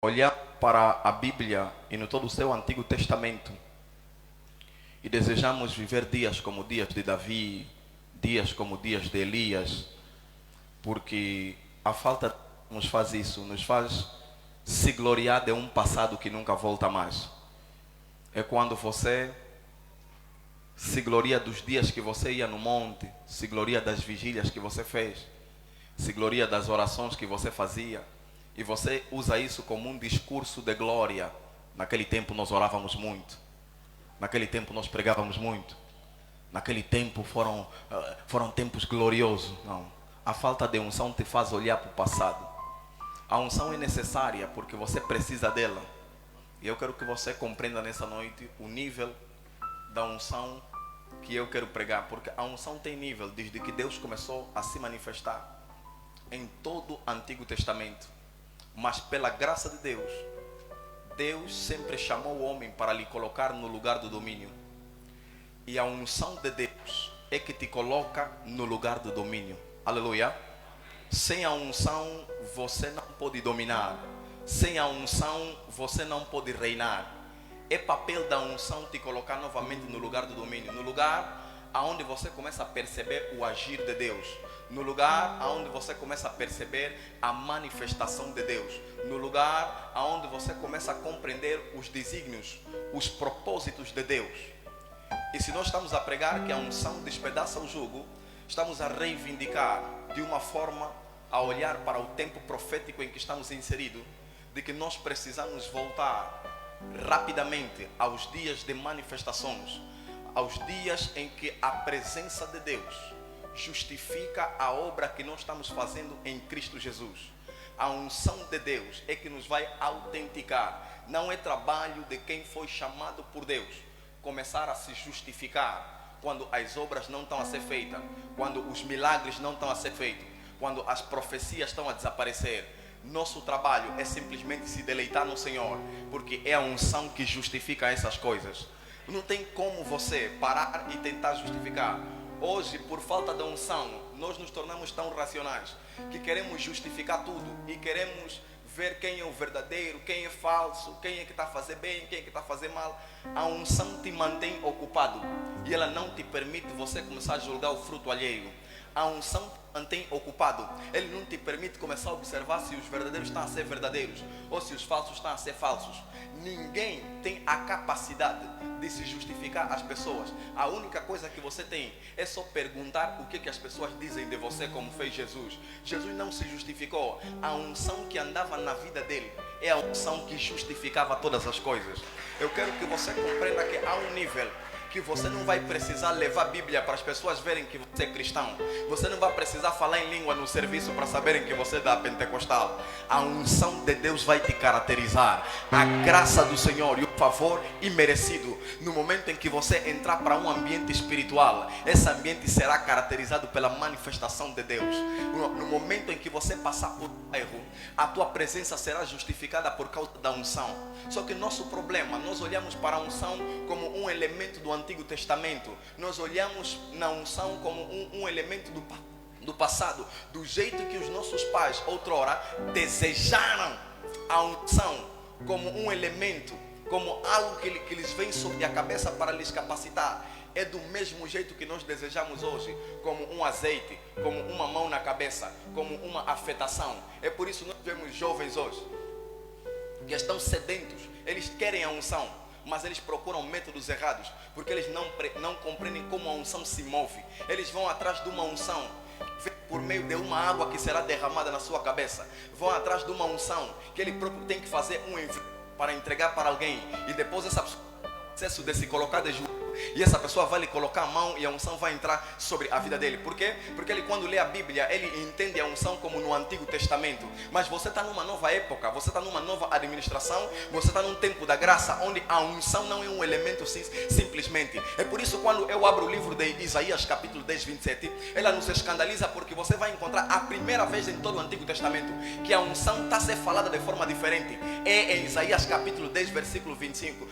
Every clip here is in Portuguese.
olhar para a Bíblia e no todo o seu Antigo Testamento e desejamos viver dias como dias de Davi, dias como dias de Elias, porque a falta nos faz isso, nos faz se gloriar de um passado que nunca volta mais. É quando você se gloria dos dias que você ia no monte, se gloria das vigílias que você fez, se gloria das orações que você fazia, e você usa isso como um discurso de glória. Naquele tempo nós orávamos muito, naquele tempo nós pregávamos muito, naquele tempo foram tempos gloriosos. Não, a falta de unção te faz olhar para o passado. A unção é necessária porque você precisa dela. E eu quero que você compreenda nessa noite o nível da unção que eu quero pregar, porque a unção tem nível desde que Deus começou a se manifestar em todo o Antigo Testamento. Mas pela graça de Deus, Deus sempre chamou o homem para lhe colocar no lugar do domínio. E a unção de Deus é que te coloca no lugar do domínio. Aleluia. Sem a unção você não pode dominar. Sem a unção você não pode reinar. É papel da unção te colocar novamente no lugar do domínio, no lugar aonde você começa a perceber o agir de Deus, no lugar aonde você começa a perceber a manifestação de Deus, no lugar aonde você começa a compreender os desígnios, os propósitos de Deus. E se nós estamos a pregar que a unção despedaça o jugo, estamos a reivindicar de uma forma, a olhar para o tempo profético em que estamos inseridos, de que nós precisamos voltar rapidamente aos dias de manifestações, aos dias em que a presença de Deus justifica a obra que nós estamos fazendo em Cristo Jesus. A unção de Deus é que nos vai autenticar. Não é trabalho de quem foi chamado por Deus começar a se justificar quando as obras não estão a ser feitas, quando os milagres não estão a ser feitos, quando as profecias estão a desaparecer. Nosso trabalho é simplesmente se deleitar no Senhor, porque é a unção que justifica essas coisas. Não tem como você parar e tentar justificar. Hoje, por falta de unção, nós nos tornamos tão racionais que queremos justificar tudo e queremos ver quem é o verdadeiro, quem é falso, quem é que está a fazer bem, quem é que está a fazer mal. A unção te mantém ocupado e ela não te permite você começar a julgar o fruto alheio. A unção te mantém ocupado. Ele não te permite começar a observar se os verdadeiros estão a ser verdadeiros ou se os falsos estão a ser falsos. Ninguém tem a capacidade de se justificar às pessoas. A única coisa que você tem é só perguntar o que as pessoas dizem de você, como fez Jesus. Jesus não se justificou. A unção que andava na vida dele é a unção que justificava todas as coisas. Eu quero que você compreenda que há um nível que você não vai precisar levar a Bíblia para as pessoas verem que você é cristão. Você não vai precisar falar em língua no serviço para saberem que você é da pentecostal. A unção de Deus vai te caracterizar. A graça do Senhor e o favor imerecido. No momento em que você entrar para um ambiente espiritual, esse ambiente será caracterizado pela manifestação de Deus. No momento em que você passar por um erro, a tua presença será justificada por causa da unção. Só que nosso problema, nós olhamos para a unção como um elemento do Antigo Testamento. Nós olhamos na unção como um elemento do passado, do jeito que os nossos pais outrora desejaram a unção como um elemento, como algo que lhes vem sobre a cabeça para lhes capacitar. É do mesmo jeito que nós desejamos hoje, como um azeite, como uma mão na cabeça, como uma afetação. É por isso que nós vemos jovens hoje que estão sedentos, eles querem a unção, mas eles procuram métodos errados, porque eles não compreendem como a unção se move. Eles vão atrás de uma unção por meio de uma água que será derramada na sua cabeça. Vão atrás de uma unção que ele próprio tem que fazer um envio para entregar para alguém, e depois essa pessoa processo de se colocar de joelho, e essa pessoa vai lhe colocar a mão e a unção vai entrar sobre a vida dele. Por quê? Porque ele, quando lê a Bíblia, ele entende a unção como no Antigo Testamento. Mas você está numa nova época, você está numa nova administração, você está num tempo da graça, onde a unção não é um elemento simplesmente. É por isso, quando eu abro o livro de Isaías capítulo 10, 27, ela nos escandaliza, porque você vai encontrar a primeira vez em todo o Antigo Testamento que a unção está a ser falada de forma diferente. É em Isaías capítulo 10, versículo 25,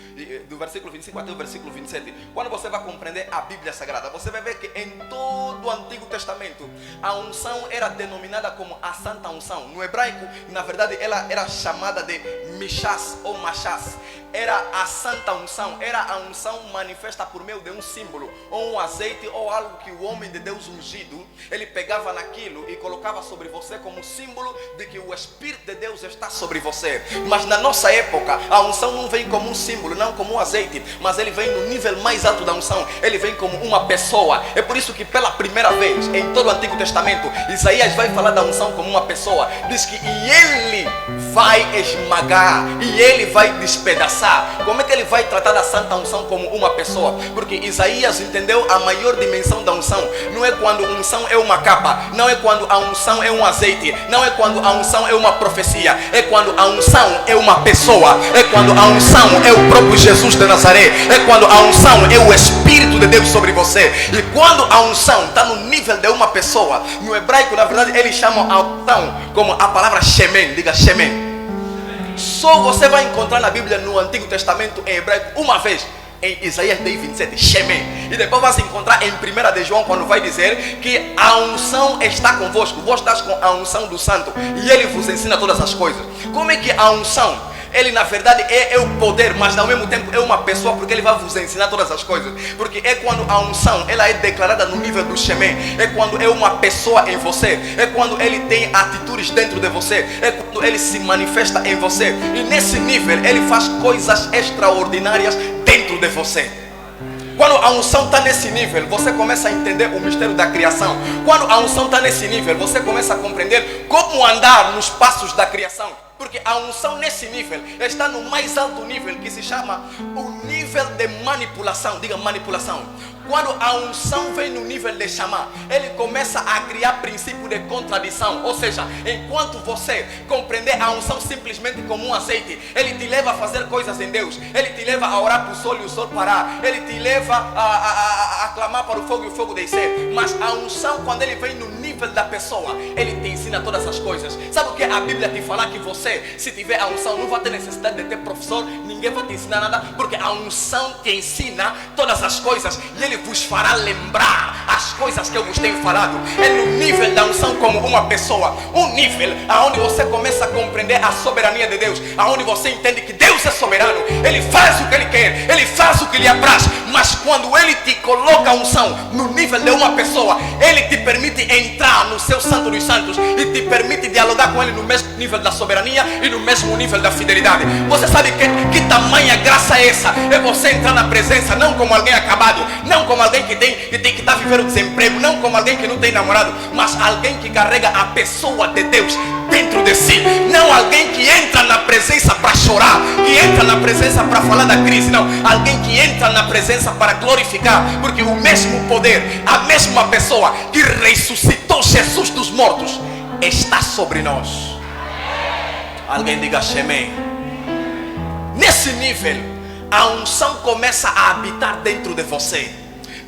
do versículo 25 até o versículo 27, Quando você vai compreender a Bíblia Sagrada, você vai ver que em todo o Antigo Testamento a unção era denominada como a Santa Unção. No hebraico, na verdade, ela era chamada de Mishas ou Machas. Era a Santa Unção, era a unção manifesta por meio de um símbolo, ou um azeite, ou algo que o homem de Deus ungido, ele pegava naquilo e colocava sobre você como símbolo de que o Espírito de Deus está sobre você. Mas na nossa época, a unção não vem como um símbolo, não como um azeite, mas ele vem no nível mais alto da unção, ele vem como uma pessoa. É por isso que pela primeira vez, em todo o Antigo Testamento, Isaías vai falar da unção como uma pessoa. Diz que e ele vai esmagar, e ele vai despedaçar. Como é que ele vai tratar da Santa Unção como uma pessoa? Porque Isaías entendeu a maior dimensão da unção. Não é quando a unção é uma capa, não é quando a unção é um azeite, não é quando a unção é uma profecia, é quando a unção é uma pessoa, é quando a unção é o próprio Jesus de Nazaré, é quando a unção é o Espírito de Deus sobre você. E quando a unção está no nível de uma pessoa, no hebraico, na verdade, eles chamam a unção como a palavra Shemen. Diga Shemen. Só você vai encontrar na Bíblia no Antigo Testamento em hebraico uma vez, em Isaías 10:27, Shemen. E depois vai se encontrar em 1 de João, quando vai dizer que a unção está convosco, vós estás com a unção do Santo e ele vos ensina todas as coisas. Como é que a unção, ele na verdade é o poder, mas ao mesmo tempo é uma pessoa, porque ele vai vos ensinar todas as coisas. Porque é quando a unção ela é declarada no nível do Shemen, é quando é uma pessoa em você, é quando ele tem atitudes dentro de você, é quando ele se manifesta em você. E nesse nível ele faz coisas extraordinárias dentro de você. Quando a unção está nesse nível, você começa a entender o mistério da criação. Quando a unção está nesse nível, você começa a compreender como andar nos passos da criação. Porque a unção nesse nível está no mais alto nível, que se chama o nível de manipulação. Diga manipulação. Quando a unção vem no nível de chamar, ele começa a criar princípio de contradição. Ou seja, enquanto você compreender a unção simplesmente como um azeite, ele te leva a fazer coisas em Deus, ele te leva a orar para o sol e o sol parar, ele te leva a clamar para o fogo e o fogo descer. Mas a unção, quando ele vem no nível da pessoa, ele te ensina todas as coisas. Sabe o que a Bíblia te fala? Que você, se tiver a unção, não vai ter necessidade de ter professor, ninguém vai te ensinar nada, porque a unção te ensina todas as coisas e ele vos fará lembrar as coisas que eu vos tenho falado. É no nível da unção como uma pessoa, um nível aonde você começa a compreender a soberania de Deus, aonde você entende que Deus é soberano, ele faz o que ele quer, ele faz o que lhe apraz. Mas quando ele te coloca a unção no nível de uma pessoa, ele te permite entrar no seu santo dos santos e te permite dialogar com ele no mesmo nível da soberania e no mesmo nível da fidelidade. Você sabe que tamanha graça é essa? É você entrar na presença não como alguém acabado, não como alguém que tem que estar vivendo desemprego, não como alguém que não tem namorado, mas alguém que carrega a pessoa de Deus dentro de si. Não alguém que entra na presença para chorar, que entra na presença para falar da crise, não. Alguém que entra na presença para glorificar, porque o mesmo poder, a mesma pessoa que ressuscitou Jesus dos mortos está sobre nós. Alguém diga Shemen. Nesse nível, a unção começa a habitar dentro de você.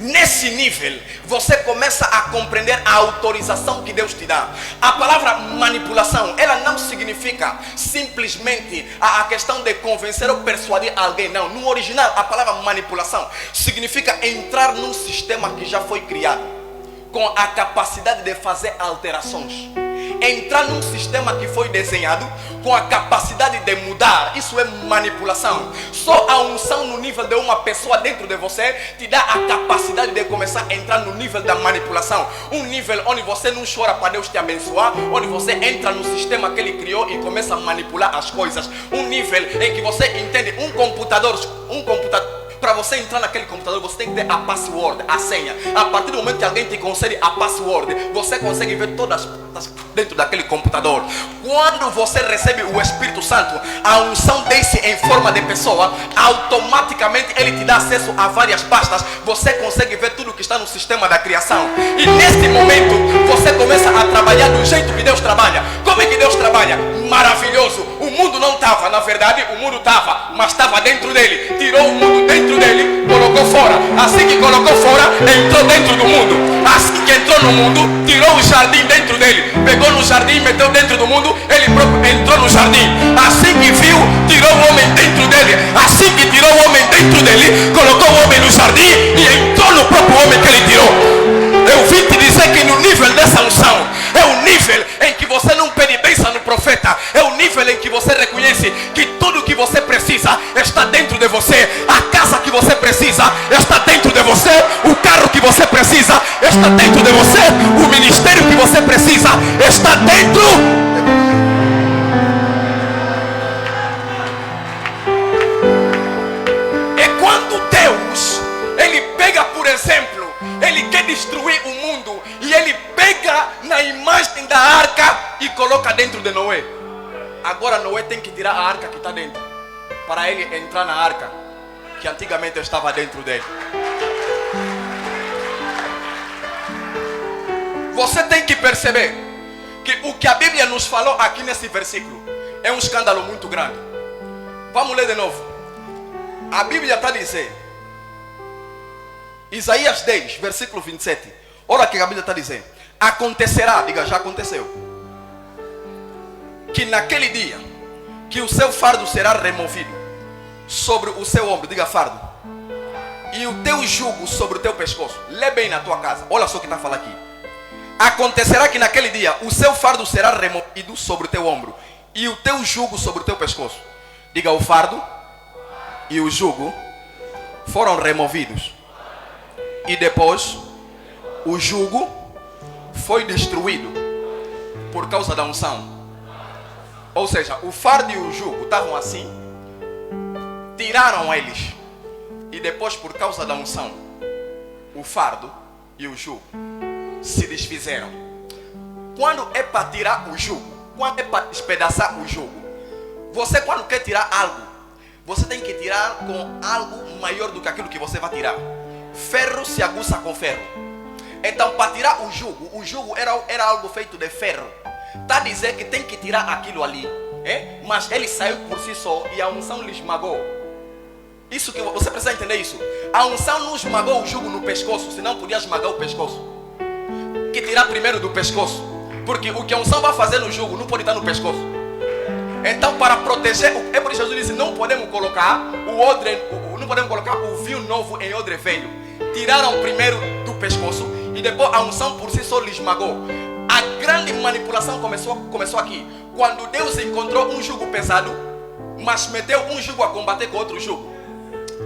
Nesse nível, você começa a compreender a autorização que Deus te dá. A palavra manipulação, ela não significa simplesmente a questão de convencer ou persuadir alguém. Não, no original, a palavra manipulação significa entrar num sistema que já foi criado, com a capacidade de fazer alterações. Entrar num sistema que foi desenhado com a capacidade de mudar. Isso é manipulação. Só a unção no nível de uma pessoa dentro de você te dá a capacidade de começar a entrar no nível da manipulação. Um nível onde você não chora para Deus te abençoar, onde você entra no sistema que ele criou e começa a manipular as coisas. Um nível em que você entende um computador. Para você entrar naquele computador, você tem que ter a password, a senha. A partir do momento que alguém te concede a password, você consegue ver todas as dentro daquele computador. Quando você recebe o Espírito Santo, a unção desce em forma de pessoa, automaticamente ele te dá acesso a várias pastas. Você consegue ver tudo que está no sistema da criação. E neste momento, você começa a trabalhar do jeito que Deus trabalha. Como é que Deus trabalha? Maravilhoso. O mundo não estava, na verdade o mundo estava, mas estava dentro dele. Tirou o mundo dentro dele, colocou fora. Assim que colocou fora, entrou dentro do mundo. Assim que entrou no mundo, tirou o jardim dentro dele. Pegou no jardim, meteu dentro do mundo, ele próprio entrou no jardim. Assim que viu, tirou o homem dentro dele. Assim que tirou o homem dentro dele, colocou o homem no jardim que você reconhece que tudo que você precisa está dentro de você. A casa que você precisa está dentro de você. O carro que você precisa está dentro de você. O ministério que você precisa está dentro de você. Por exemplo, ele quer destruir o mundo e ele pega na imagem da arca e coloca dentro de Noé. Agora Noé tem que tirar a arca que está dentro para ele entrar na arca que antigamente estava dentro dele. Você tem que perceber que o que a Bíblia nos falou aqui nesse versículo é um escândalo muito grande. Vamos ler de novo. A Bíblia está dizendo, Isaías 10, versículo 27. Olha o que a Bíblia está dizendo. Acontecerá, diga, já aconteceu, que naquele dia que o seu fardo será removido sobre o seu ombro, diga fardo, e o teu jugo sobre o teu pescoço. Lê bem na tua casa, olha só o que está falando aqui. Acontecerá que naquele dia o seu fardo será removido sobre o teu ombro e o teu jugo sobre o teu pescoço. Diga, o fardo e o jugo foram removidos. E depois o jugo foi destruído por causa da unção. Ou seja, o fardo e o jugo estavam assim, tiraram eles. E depois, por causa da unção, o fardo e o jugo se desfizeram. Quando é para tirar o jugo, quando é para despedaçar o jugo, você quando quer tirar algo, você tem que tirar com algo maior do que aquilo que você vai tirar. Ferro se aguça com ferro. Então, para tirar o jugo era algo feito de ferro. Está a dizer que tem que tirar aquilo ali, mas ele saiu por si só e a unção lhe esmagou. Isso que você precisa entender isso. A unção não esmagou o jugo no pescoço, senão podia esmagar o pescoço. Que tirar primeiro do pescoço, porque o que a unção vai fazer no jugo não pode estar no pescoço. Então, para proteger, é por isso que Jesus disse: não podemos colocar não podemos colocar o vinho novo em odre velho. Tiraram primeiro do pescoço e depois a unção por si só lhe esmagou. A grande manipulação começou aqui, quando Deus encontrou um jugo pesado, mas meteu um jugo a combater com outro jugo.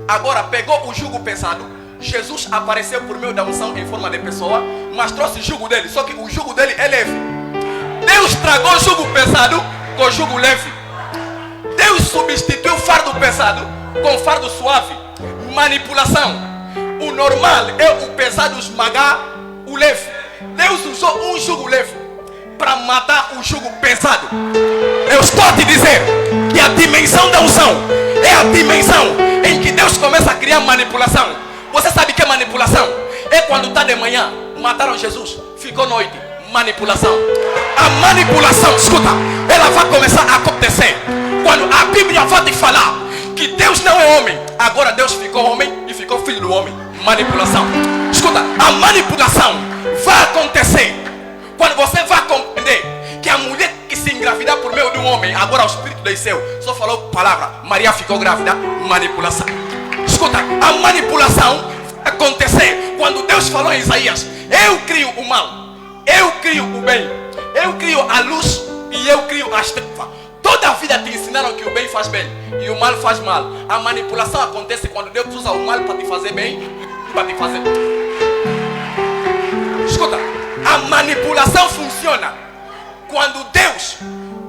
Agora pegou o jugo pesado, Jesus apareceu por meio da unção em forma de pessoa, mas trouxe o jugo dele, só que o jugo dele é leve. Deus tragou o jugo pesado com o jugo leve. Deus substituiu o fardo pesado com fardo suave. Manipulação. O normal é o pesado esmagar o leve. Deus usou um jugo leve para matar o jugo pesado. Eu estou a te dizer que a dimensão da unção é a dimensão em que Deus começa a criar manipulação. Você sabe o que é manipulação? É quando está de manhã, mataram Jesus, ficou noite. Manipulação. A manipulação, escuta, ela vai começar a acontecer quando a Bíblia vai te falar que Deus não é homem, agora Deus ficou homem e ficou filho do homem. Manipulação. Escuta, a manipulação vai acontecer quando você vai compreender que a mulher que se engravidar por meio de um homem, agora o Espírito desceu, só falou palavra, Maria ficou grávida. Manipulação. Escuta, a manipulação vai acontecer quando Deus falou em Isaías: eu crio o mal, eu crio o bem, eu crio a luz e eu crio as trevas. Toda a vida te ensinaram que o bem faz bem e o mal faz mal. A manipulação acontece quando Deus usa o mal para te fazer bem e para te fazer. Escuta, a manipulação funciona quando Deus,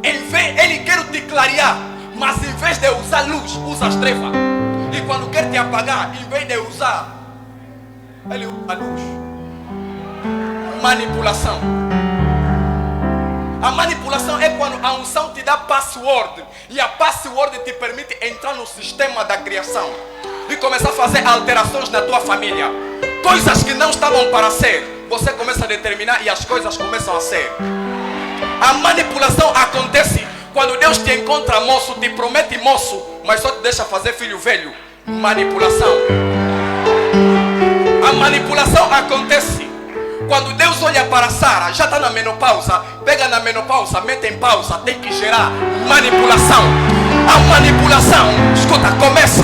ele quer te clarear, mas em vez de usar luz, usa as trevas. E quando quer te apagar, em vez de usar, ele usa a luz. Manipulação. A manipulação é quando a unção te dá password e a password te permite entrar no sistema da criação e começar a fazer alterações na tua família. Coisas que não estavam para ser, você começa a determinar e as coisas começam a ser. A manipulação acontece quando Deus te encontra moço, te promete moço, mas só te deixa fazer filho velho. Manipulação. A manipulação acontece quando Deus olha para Sara, já está na menopausa, pega na menopausa, mete em pausa, tem que gerar. Manipulação. A manipulação, escuta, começa.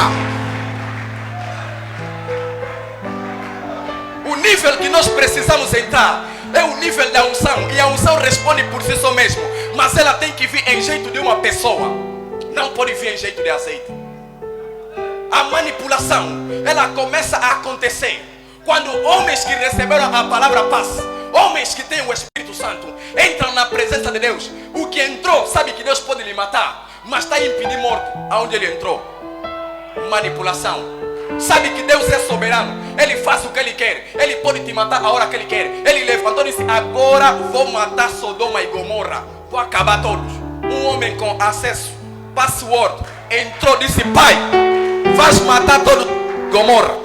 O nível que nós precisamos entrar é o nível da unção, e a unção responde por si só mesmo. mas ela tem que vir em jeito de uma pessoa. Não pode vir em jeito de azeite. A manipulação, ela começa a acontecer quando homens que receberam a palavra paz, homens que têm o Espírito Santo, entram na presença de Deus. O que entrou, sabe que Deus pode lhe matar, mas está a impedir morte aonde ele entrou. Manipulação. Sabe que Deus é soberano, Ele faz o que Ele quer, Ele pode te matar a hora que Ele quer. Ele levantou e disse: agora vou matar Sodoma e Gomorra, vou acabar todos. Um homem com acesso, password, entrou e disse: pai, vais matar todo Gomorra.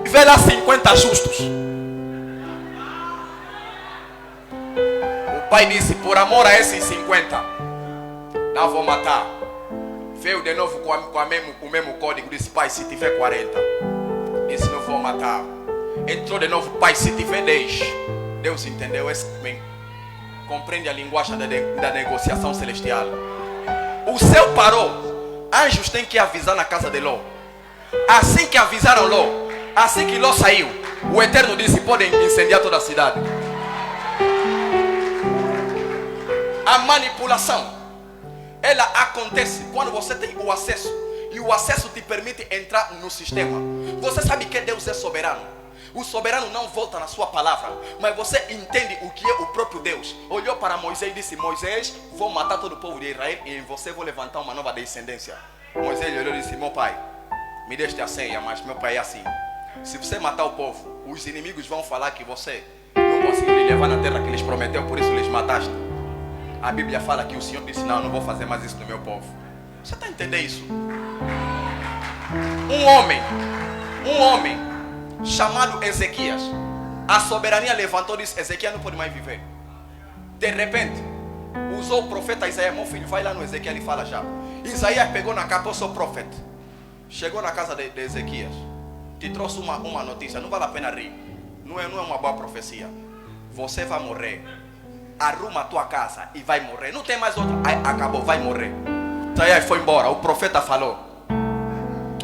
Vê lá 50 justos. O pai disse: por amor a esses 50, não vou matar. Veio de novo com o mesmo código. Disse: pai, se tiver 40. Disse: não vou matar. Entrou de novo: pai, se tiver 10. Deus entendeu. Esse homem compreende a linguagem da negociação celestial. O céu parou. Anjos têm que avisar na casa de Ló. Assim que avisaram Ló, assim que Ló saiu, o Eterno disse: podem incendiar toda a cidade. A manipulação, ela acontece quando você tem o acesso. E o acesso te permite entrar no sistema. Você sabe que Deus é soberano. O soberano não volta na sua palavra, mas você entende o que é o próprio Deus. Olhou para Moisés e disse: Moisés, vou matar todo o povo de Israel e em você vou levantar uma nova descendência. Moisés olhou e disse: meu pai, me deste a senha, mas meu pai é assim. Se você matar o povo, os inimigos vão falar que você não conseguiu lhe levar na terra que lhes prometeu, por isso lhes mataste. A Bíblia fala que o Senhor disse: não vou fazer mais isso no meu povo. Você está entendendo isso? Um homem chamado Ezequias, a soberania levantou e disse: Ezequias não pode mais viver. De repente, usou o profeta Isaías: meu filho, vai lá no Ezequias e fala já. Isaías pegou na capa: eu sou profeta. Chegou na casa de Ezequias, te trouxe uma notícia. Não vale a pena rir, não é uma boa profecia. Você vai morrer. Arruma a tua casa e vai morrer. Não tem mais outra. Aí, acabou, vai morrer. Isaías foi embora. O profeta falou.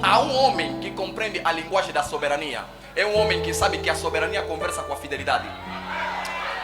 Há um homem que compreende a linguagem da soberania. É um homem que sabe que a soberania conversa com a fidelidade.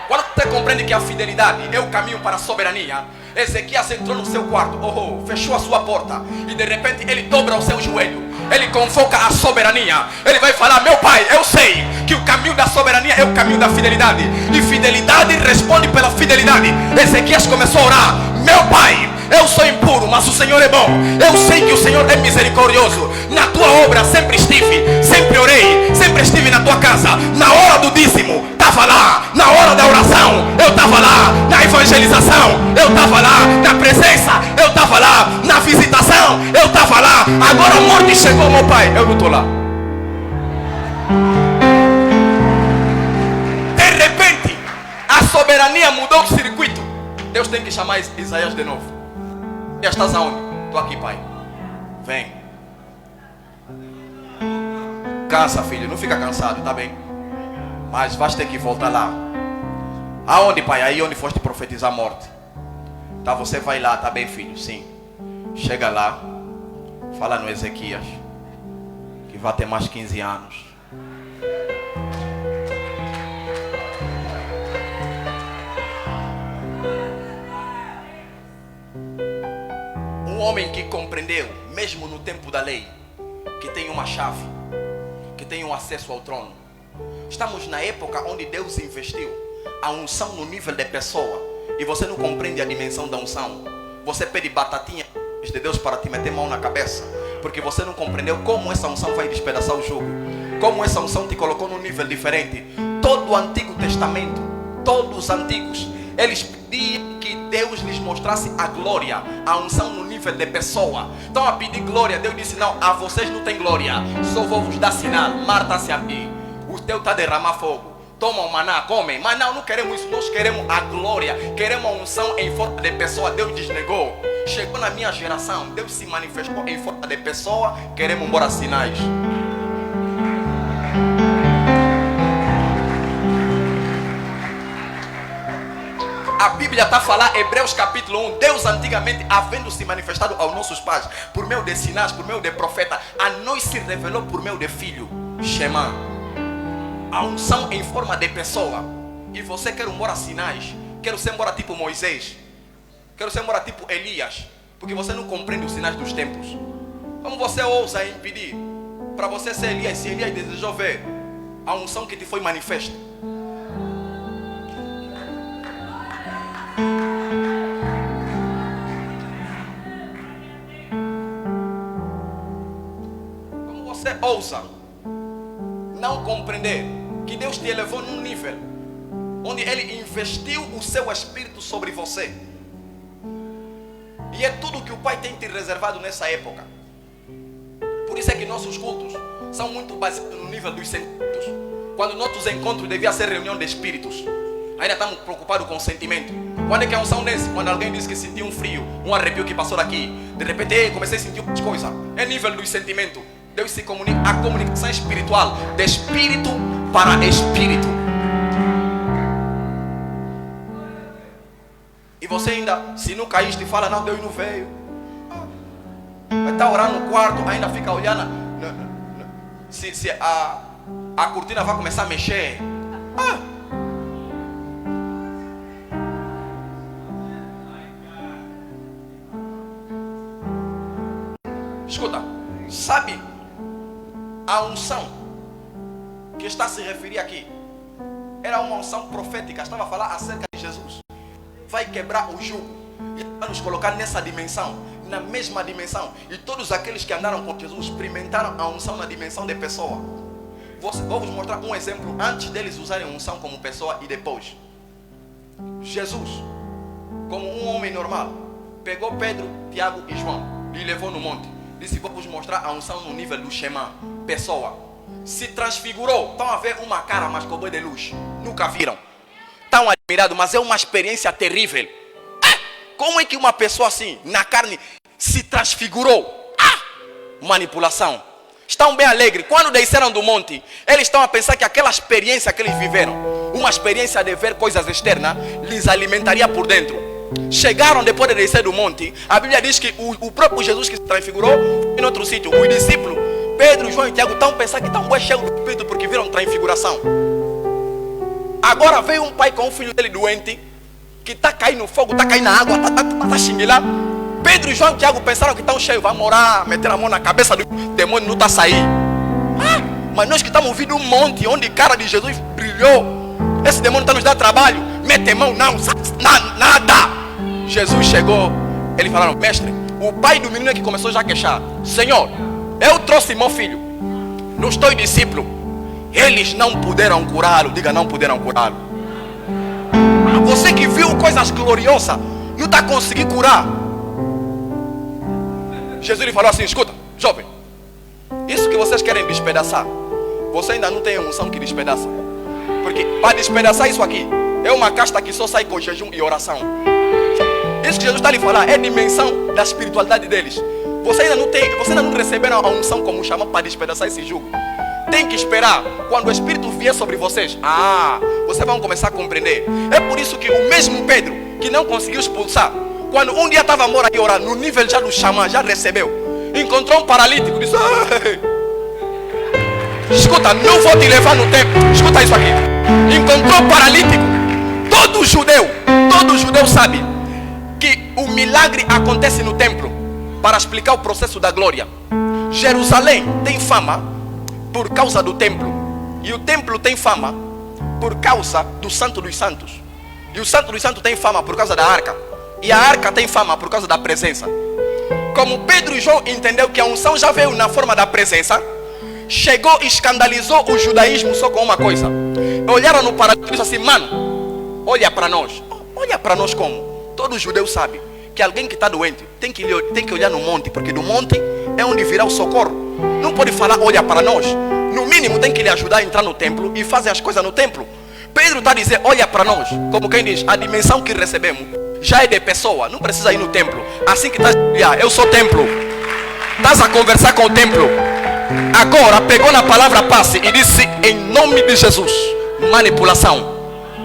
Quando você compreende que a fidelidade é o caminho para a soberania, Ezequias entrou no seu quarto, fechou a sua porta, e de repente ele dobra o seu joelho. Ele convoca a soberania. Ele vai falar: meu pai, eu sei que o caminho da soberania é o caminho da fidelidade, e fidelidade responde pela fidelidade. Ezequias começou a orar: meu pai, eu sou impuro, mas o Senhor é bom. Eu sei que o Senhor é misericordioso. Na tua obra sempre estive, sempre orei, sempre estive na tua casa. Na hora do dízimo, estava lá. Na hora da oração, eu estava lá. Na evangelização, eu estava lá. Na presença, eu estava lá. Na visitação, eu estava lá. Agora a morte chegou, meu pai, eu não estou lá. De repente, a soberania mudou o circuito. Deus tem que chamar Isaías de novo. Já estás aonde? Estou aqui, pai. Vem. Cansa, filho. Não fica cansado, tá bem? Mas vais ter que voltar lá. Aonde, pai? Aí onde foste profetizar a morte. Tá, você vai lá, tá bem, filho? Sim. Chega lá. Fala no Ezequias que vai ter mais 15 anos. Um homem que compreendeu, mesmo no tempo da lei, que tem uma chave, que tem um acesso ao trono. Estamos na época onde Deus investiu a unção no nível de pessoa, e você não compreende a dimensão da unção. Você pede batatinha de Deus para te meter mão na cabeça, porque você não compreendeu como essa unção vai despedaçar o jugo, como essa unção te colocou num nível diferente. Todo o Antigo Testamento, todos os antigos, eles pediam que Deus lhes mostrasse a glória, a unção no nível de pessoa. Então a pedir glória, Deus disse: não, a vocês não tem glória, só vou vos dar sinal. Marta se abrir, o teu está a derramar fogo. Tomam maná, comem. Mas não queremos isso. Nós queremos a glória, queremos a unção em forma de pessoa. Deus desnegou. Chegou na minha geração, Deus se manifestou em forma de pessoa. Queremos embora sinais. A Bíblia está a falar, Hebreus capítulo 1, Deus antigamente, havendo se manifestado aos nossos pais por meio de sinais, por meio de profeta, a nós se revelou por meio de filho, Shema. A unção em forma de pessoa. E você quer embora sinais, quero ser embora tipo Moisés. Quero ser morar tipo Elias, porque você não compreende os sinais dos tempos. Como você ousa impedir para você ser Elias, se Elias desejou ver a unção que te foi manifesta? Como você ousa não compreender que Deus te elevou num nível onde Ele investiu o seu Espírito sobre você? E é tudo que o Pai tem te reservado nessa época. Por isso é que nossos cultos são muito baseados no nível dos sentimentos. Quando nossos encontros deviam ser reunião de espíritos, ainda estamos preocupados com o sentimento. Quando é que a unção desce? Quando alguém diz que sentiu um frio, um arrepio que passou daqui. De repente, comecei a sentir outras coisas. É nível do sentimento. Deus se comunica, a comunicação espiritual, de espírito para espírito. E você ainda, se não caíste, fala, não, Deus não veio. Vai estar orando no quarto, ainda fica olhando se a cortina vai começar a mexer. Escuta, sabe a unção que está a se referir aqui era uma unção profética, estava a falar acerca de Jesus. Vai quebrar o jugo e vai nos colocar nessa dimensão, na mesma dimensão. E todos aqueles que andaram com Jesus experimentaram a unção na dimensão de pessoa. Vou vos mostrar um exemplo antes deles usarem a unção como pessoa e depois. Jesus, como um homem normal, pegou Pedro, Tiago e João e levou no monte. Disse, vou vos mostrar a unção no nível do Shema, pessoa. Se transfigurou. Estão a ver uma cara mais coberta de luz. Nunca viram. Tão admirado, mas é uma experiência terrível. Como é que uma pessoa assim, na carne, se transfigurou? Manipulação. Estão bem alegres. Quando desceram do monte, eles estão a pensar que aquela experiência que eles viveram, uma experiência de ver coisas externas, lhes alimentaria por dentro. Chegaram depois de descer do monte. A Bíblia diz que o próprio Jesus que se transfigurou em outro sítio. Os discípulos, Pedro, João e Tiago, estão pensando que estão cheios do Espírito porque viram transfiguração. Agora veio um pai com um filho dele doente, que está caindo no fogo, está caindo na água, está xinguilando. Pedro, João e Tiago pensaram que estão cheios, vai morar, meter a mão na cabeça do demônio, não está a sair. Mas nós que estamos ouvindo um monte onde a cara de Jesus brilhou, esse demônio está nos dando trabalho, mete a mão, não, nada. Jesus chegou, eles falaram, mestre, o pai do menino é que começou já a queixar, Senhor, eu trouxe meu filho, não estou discípulo. Eles não puderam curá-lo. Diga, não puderam curá-lo. Você que viu coisas gloriosas, não está conseguindo curar. Jesus lhe falou assim, escuta, jovem, isso que vocês querem despedaçar, você ainda não tem a unção que despedaça. Porque para despedaçar isso aqui, é uma casta que só sai com jejum e oração. Isso que Jesus está lhe falando é a dimensão da espiritualidade deles. Você ainda não receberam a unção como chamam para despedaçar esse jugo. Tem que esperar. Quando o Espírito vier sobre vocês, vocês vão começar a compreender. É por isso que o mesmo Pedro, que não conseguiu expulsar, quando um dia estava a morar e orar, no nível já do xamã, já recebeu, encontrou um paralítico, disse, escuta, não vou te levar no templo. Escuta isso aqui. Encontrou um paralítico. Todo judeu sabe que o milagre acontece no templo para explicar o processo da glória. Jerusalém tem fama por causa do templo, e o templo tem fama por causa do Santo dos Santos, e o Santo dos Santos tem fama por causa da arca, e a arca tem fama por causa da presença. Como Pedro e João entendeu que a unção já veio na forma da presença, chegou e escandalizou o judaísmo só com uma coisa. Olharam no paralítico e disseram assim, mano, olha para nós. Olha para nós como? Todo judeu sabe que alguém que está doente tem que olhar no monte, porque do monte é onde virá o socorro. Não pode falar, olha para nós. No mínimo tem que lhe ajudar a entrar no templo e fazer as coisas no templo. Pedro está a dizer, olha para nós. Como quem diz, a dimensão que recebemos já é de pessoa, não precisa ir no templo. Assim que estás a olhar, eu sou templo. Estás a conversar com o templo. Agora pegou na palavra passe e disse, em nome de Jesus. Manipulação.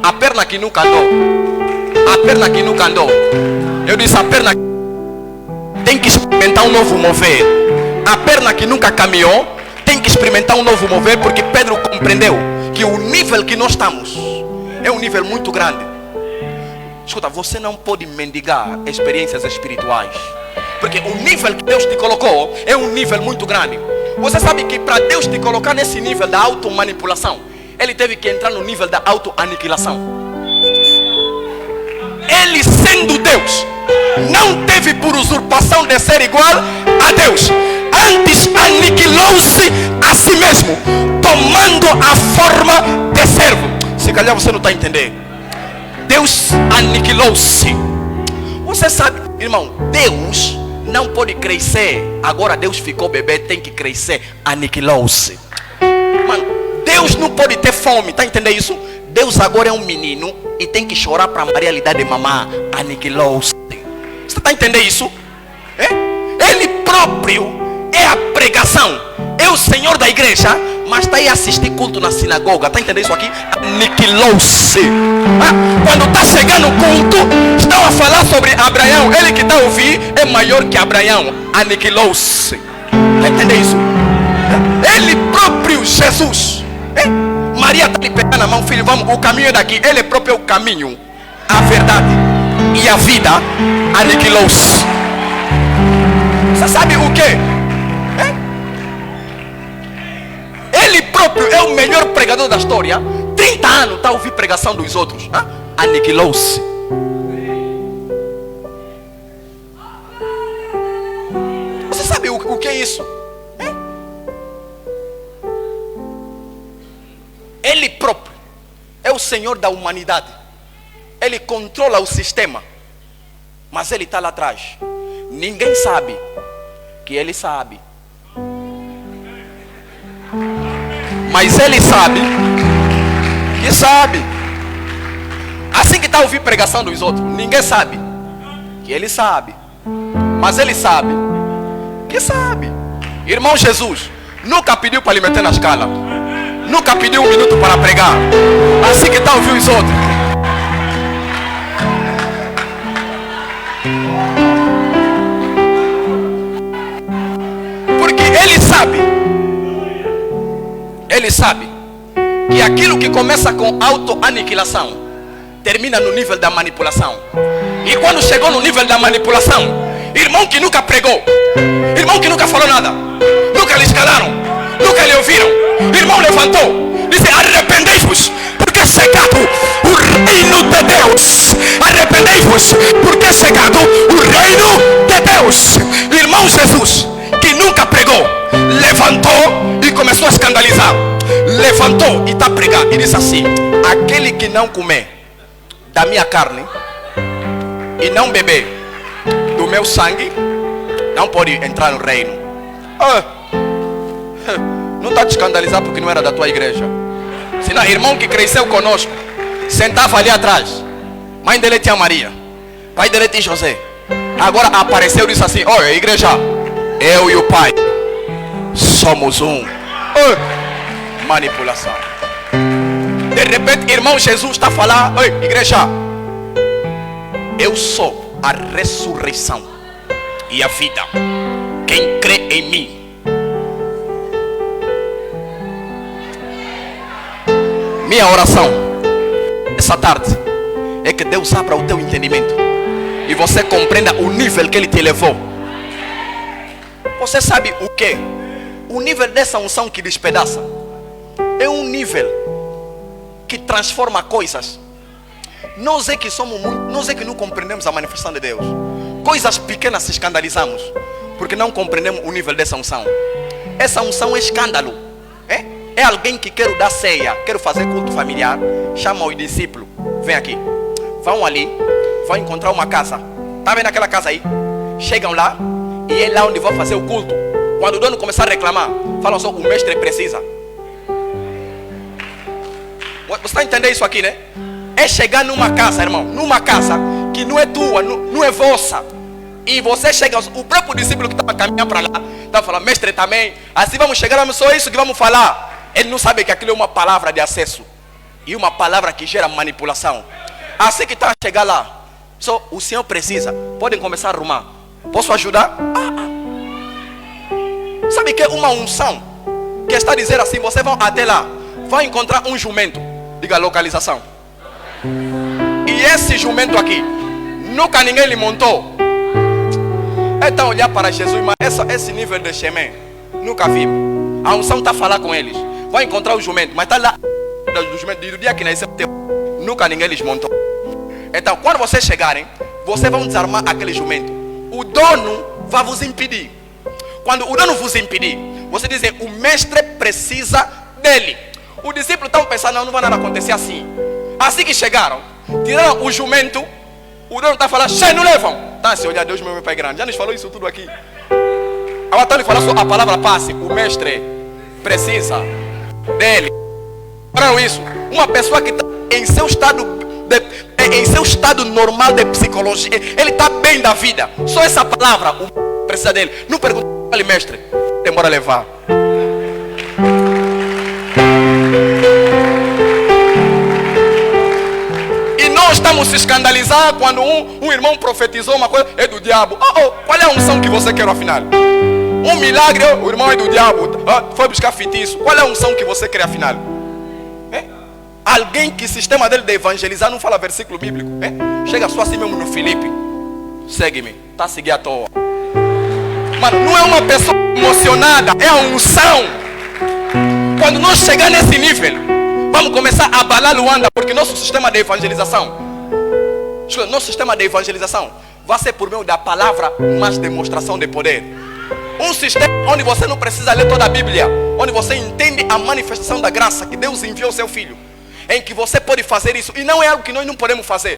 A perna que nunca andou. A perna que nunca andou. Eu disse, a perna tem que experimentar um novo mover. A perna que nunca caminhou tem que experimentar um novo mover, porque Pedro compreendeu que o nível que nós estamos é um nível muito grande. Escuta, você não pode mendigar experiências espirituais, porque o nível que Deus te colocou é um nível muito grande. Você sabe que para Deus te colocar nesse nível da automanipulação, Ele teve que entrar no nível da autoaniquilação. Ele, sendo Deus, não teve por usurpação de ser igual a Deus. Antes aniquilou-se a si mesmo, tomando a forma de servo. Se calhar você não está entendendo. Deus aniquilou-se. Você sabe, irmão, Deus não pode crescer. Agora Deus ficou bebê, tem que crescer. Aniquilou-se. Mano, Deus não pode ter fome, tá entendendo isso? Deus agora é um menino e tem que chorar para Maria lhe dar de mamar. Aniquilou-se. Você está entendendo isso? Ele próprio é a pregação. É o Senhor da igreja, mas está aí a assistir culto na sinagoga. Está entendendo isso aqui? Aniquilou-se. Quando está chegando o culto, estão a falar sobre Abraão. Ele que está a ouvir é maior que Abraão. Aniquilou-se. Está entendendo isso? Ele próprio, Jesus. Maria está lhe pegando na mão, filho, vamos, o caminho é daqui. Ele próprio é o caminho, a verdade e a vida. Aniquilou-se. Você sabe o que? Ele próprio é o melhor pregador da história. 30 anos está a ouvir pregação dos outros. Aniquilou-se. Você sabe o que é isso? Ele próprio é o Senhor da humanidade. Ele controla o sistema, mas ele está lá atrás. Ninguém sabe que ele sabe, mas ele sabe que sabe. Assim que está a ouvir pregação dos outros, ninguém sabe que ele sabe, mas ele sabe que sabe. Irmão, Jesus nunca pediu para lhe meter na escala, nunca pediu um minuto para pregar. Assim que está a ouvir os outros, porque ele sabe que aquilo que começa com autoaniquilação termina no nível da manipulação. E quando chegou no nível da manipulação, irmão que nunca pregou, irmão que nunca falou nada, nunca lhe escalaram, nunca lhe ouviram, irmão levantou, disse: arrependei-vos, porque é chegado o reino de Deus. Arrependei-vos, porque é chegado o reino de Deus. Irmão Jesus, que nunca pregou, levantou e começou a escandalizar. Levantou e está pregando e disse assim: aquele que não comer da minha carne e não beber do meu sangue não pode entrar no reino. Não está te escandalizar porque não era da tua igreja. Senão, irmão que cresceu conosco, sentava ali atrás. Mãe dele tinha Maria, pai dele tinha José. Agora apareceu e disse assim: olha, igreja, eu e o pai somos um. Manipulação. De repente, irmão Jesus está a falar: oi, igreja, eu sou a ressurreição e a vida. Quem crê em mim, minha oração essa tarde é que Deus abra o teu entendimento e você compreenda o nível que Ele te levou. Você sabe o que? O nível dessa unção que despedaça é um nível que transforma coisas. Nós é que somos muito, nós é que não compreendemos a manifestação de Deus. Coisas pequenas se escandalizamos porque não compreendemos o nível dessa unção. Essa unção é escândalo. É alguém que quer dar ceia, quer fazer culto familiar, chama os discípulos, vem aqui, vão ali, vão encontrar uma casa. Tá vendo aquela casa aí? Chegam lá e é lá onde vão fazer o culto. Quando o dono começar a reclamar, falam só: o mestre precisa. Você está entendendo isso aqui, né? É chegar numa casa, irmão, numa casa que não é tua, não é vossa. E você chega, o próprio discípulo que estava caminhando para lá, estava falando: mestre, também, assim vamos chegar, vamos só isso que vamos falar. Ele não sabe que aquilo é uma palavra de acesso e uma palavra que gera manipulação. Assim que está a chegar lá, só o Senhor precisa, podem começar a arrumar. Posso ajudar? Sabe que é uma unção que está a dizer assim: vocês vão até lá, vão encontrar um jumento. Diga localização. E E esse jumento aqui, nunca ninguém lhe montou. Então olhar para Jesus, mas esse nível de Xemém, nunca vi. A unção está a falar com eles. Vai encontrar o jumento, mas está lá do dia que nasceu, nunca ninguém lhes montou. Então quando vocês chegarem, vocês vão desarmar aquele jumento. O dono vai vos impedir. Quando o dono vos impedir, vocês dizem, o mestre precisa dele. O discípulo está pensando, não vai nada acontecer assim. Assim que chegaram, tiraram o jumento. O dono está falando, che, não levam. Tá, se olhar, Deus meu pai grande. Já nos falou isso tudo aqui. Agora está lhe falando só a palavra passe. O mestre precisa dele. Pararam isso? Uma pessoa que está em seu estado normal de psicologia, ele está bem da vida. Só essa palavra, o precisa dele. Não pergunta ali, mestre, demora a levar. E nós estamos se escandalizar quando um irmão profetizou uma coisa, é do diabo. Qual é a unção que você quer afinal? Um milagre, o irmão é do diabo. Foi buscar feitiço. Qual é a unção que você quer afinal? Alguém que o sistema dele de evangelizar não fala versículo bíblico. Chega só assim mesmo no Filipe. Segue-me. Está a seguir à toa. Mano, não é uma pessoa emocionada, é a unção. Quando nós chegar nesse nível, vamos começar a abalar Luanda, porque nosso sistema de evangelização vai ser por meio da palavra, mas demonstração de poder. Um sistema onde você não precisa ler toda a Bíblia, onde você entende a manifestação da graça que Deus enviou ao seu filho, em que você pode fazer isso, e não é algo que nós não podemos fazer.